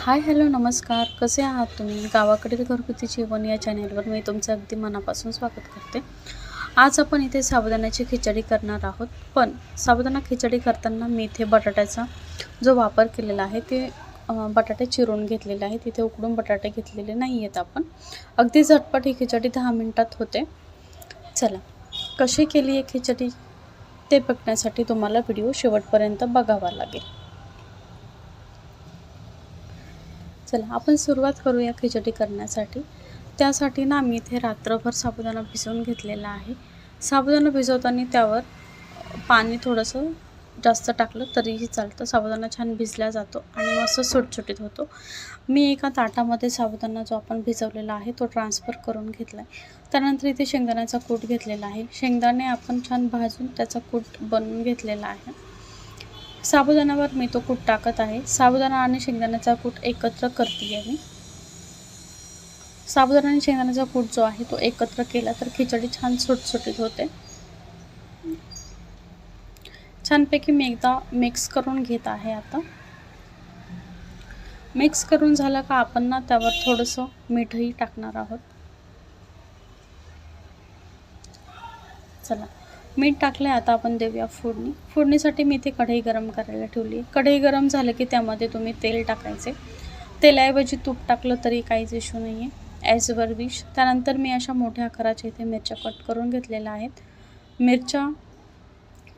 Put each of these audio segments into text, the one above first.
Hi hello नमस्कार, कसे आहात तुम्ही? गावाकडील घरगुती जेवण या चॅनेलवर मी तुमचं अगदी मनापासून स्वागत करते. आज आपण इथे साबुदाण्याची खिचडी करणार आहोत. पण साबुदाणा खिचडी करताना मी इथे बटाट्याचा जो वापर केलेला आहे ते बटाटे चिरून घेतलेले आहेत. इथे उकडून बटाटे घेतलेले नाही आहेत आपण. अगदी झटपट ही खिचडी 10 मिनिटात होते. चला, कशी केली आहे खिचडी ते बघण्यासाठी तुम्हाला व्हिडिओ शेवटपर्यंत बघावा लागेल. चला आपण सुरुवात करूया खिचडी करण्यासाठी. त्यासाठी ना मी इथे रात्रभर साबुदाणा भिजवून घेतलेला आहे. साबुदाणा भिजवताना त्यावर पाणी थोडंसं जास्त टाकलं तरीही चालतं. साबुदाणा छान भिजला जातो आणि मस्त सुटसुटीत होतो. मी एका ताटामध्ये साबुदाणा जो आपण भिजवलेला आहे तो ट्रान्सफर करून घेतला आहे. त्यानंतर इथे शेंगदाण्याचा कूट घेतलेला आहे. शेंगदाणे आपण छान भाजून त्याचा कूट बनवून घेतलेला आहे. साबुदाण्यावर मी तो कूट टाकत आहे. साबुदाणा आणि शेंगदाण्याचा कूट एकत्र करते आहे मी. साबुदाणा आणि शेंगदाण्याचा कूट जो आहे तो एकत्र केला तर खिचडी छान सुटसुटीत होते. छानपैकी मी एकदा मिक्स करून घेत आहे. आता मिक्स करून झालं का आपण ना त्यावर थोडंसं मीठही टाकणार आहोत. चला, मीठ टाकले. आता आपण देऊया फोडणी. फोडणीसाठी मी इथे कढई गरम करायला ठेवली आहे. कढई गरम झालं की त्यामध्ये तुम्ही तेल टाकायचे. तेलाऐवजी तूप टाकलं तरी काहीच इश्यू नाही आहे, ॲज पर विश. त्यानंतर मी अशा मोठ्या आकाराच्या इथे मिरच्या कट करून घेतलेल्या आहेत. मिरच्या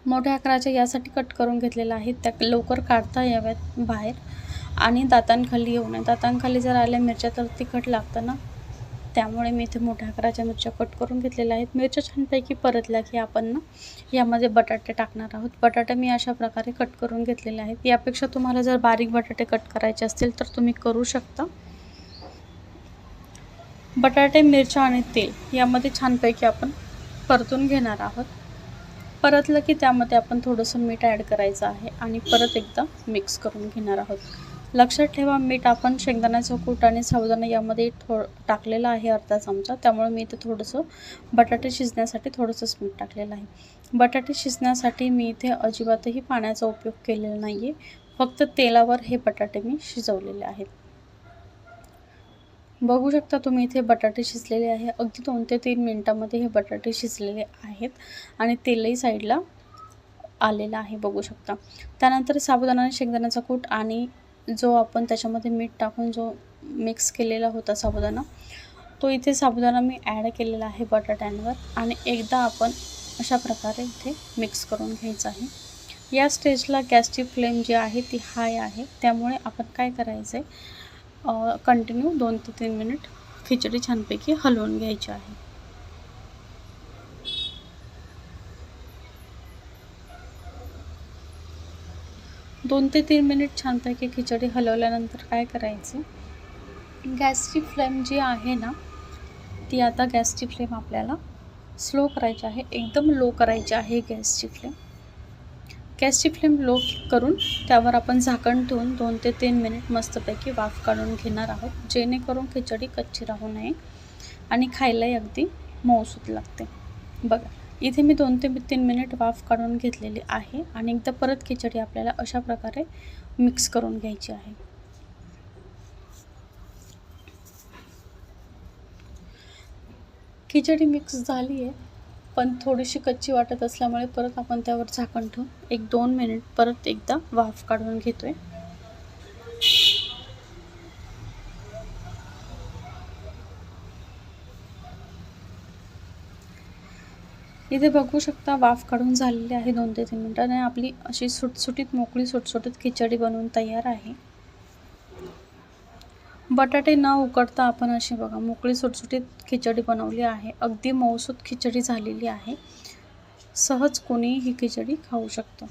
मोठ्या आकाराच्या यासाठी कट करून घेतलेल्या आहेत त्या लवकर काढता याव्यात बाहेर आणि दातांखाली येऊ नये. दातांखाली जर आल्या मिरच्या तर तिखट लागतं ना, त्यामुळे मी इथे मोठ्या आकाराच्या मिरच्या कट करून घेतलेल्या आहेत. मिरच्या छानपैकी परतल्या की आपण ना यामध्ये बटाटे टाकणार आहोत. बटाटे मी अशा प्रकारे कट करून घेतलेले आहेत. यापेक्षा तुम्हाला जर बारीक बटाटे कट करायचे असतील तर तुम्ही करू शकता. बटाटे, मिरच्या आणि तेल यामध्ये छानपैकी आपण परतून घेणार आहोत. परतलं की त्यामध्ये आपण थोडंसं मीठ ॲड करायचं आहे आणि परत एकदा मिक्स करून घेणार आहोत. लक्षात ठेवा, मीठ आपण शेंगदाण्याचा कूट आणि साबुदाणा यामध्ये टाकलेलं आहे अर्धा चमचा. त्यामुळे मी इथे थोडंसं बटाटे शिजण्यासाठी थोडंसंच मीठ टाकलेलं आहे. बटाटे शिजण्यासाठी मी इथे अजिबातही पाण्याचा उपयोग केलेला नाही आहे. फक्त तेलावर हे बटाटे मी शिजवलेले आहेत. बघू शकता तुम्ही इथे बटाटे शिजलेले आहे. अगदी 2 ते 3 मिनिटामध्ये हे बटाटे शिजलेले आहेत आणि तेलही साईडला आलेलं आहे, बघू शकता. त्यानंतर साबुदाणा आणि शेंगदाण्याचा कूट आणि जो आपण त्याच्यामध्ये मीठ टाकून जो मिक्स केलेला होता साबुदाणा, तो इथे साबुदाणा मी ॲड केलेला आहे बटाट्यांवर आणि एकदा आपण अशा प्रकारे इथे मिक्स करून घ्यायचं आहे. या स्टेजला गॅसची फ्लेम जी आहे ती हाय आहे. त्यामुळे आपण काय करायचं आहे, कंटिन्यू 2 ते 3 मिनिट खिचडी छानपैकी हलवून घ्यायची आहे. दोन ते 3 मिनिट छानपैकी खिचडी हलवल्यानंतर काय करायचं, गॅसची फ्लेम जी आहे ना ती आता गॅसची फ्लेम आपल्याला स्लो करायची आहे. एकदम लो करायची आहे गॅसची फ्लेम. गॅसची फ्लेम लो करून त्यावर आपण झाकण ठेवून 2 ते 3 मिनिट मस्तपैकी वाफ काढून घेणार आहोत, जेणेकरून खिचडी कच्ची राहू नये आणि खायलाही अगदी मऊसूत लागते. बघा, इथे मी 2 ते 3 मिनिट वाफ काढून घेतलेली आहे आणि एकदा परत खिचडी आपल्याला अशा प्रकारे मिक्स करून घ्यायची आहे. खिचडी मिक्स झाली आहे, पण थोडीशी कच्ची वाटत असल्यामुळे परत आपण त्यावर झाकण ठेवून 1-2 मिनिट परत एकदा वाफ काढून घेतोय. इथे बघू शकता वाफ काढून झालेली आहे 2 ते 3 मिनिटांनी. आपली अशी सुटसुटीत मोकळी सुटसुटीत खिचडी बनवून तयार आहे. बटाटे न उकडता आपण अशी बघा मोकळी सुटसुटीत खिचडी बनवली आहे. अगदी मऊसूत खिचडी झालेली आहे. सहज कोणीही ही खिचडी खाऊ शकतो.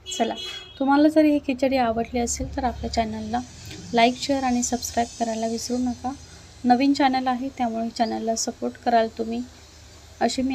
चला, तुम्हाला जर ही खिचडी आवडली असेल तर आपल्या चॅनलला लाईक, शेअर आणि सबस्क्राईब करायला विसरू नका. नवीन चॅनल आहे त्यामुळे चॅनलला सपोर्ट कराल तुम्ही, अशी मी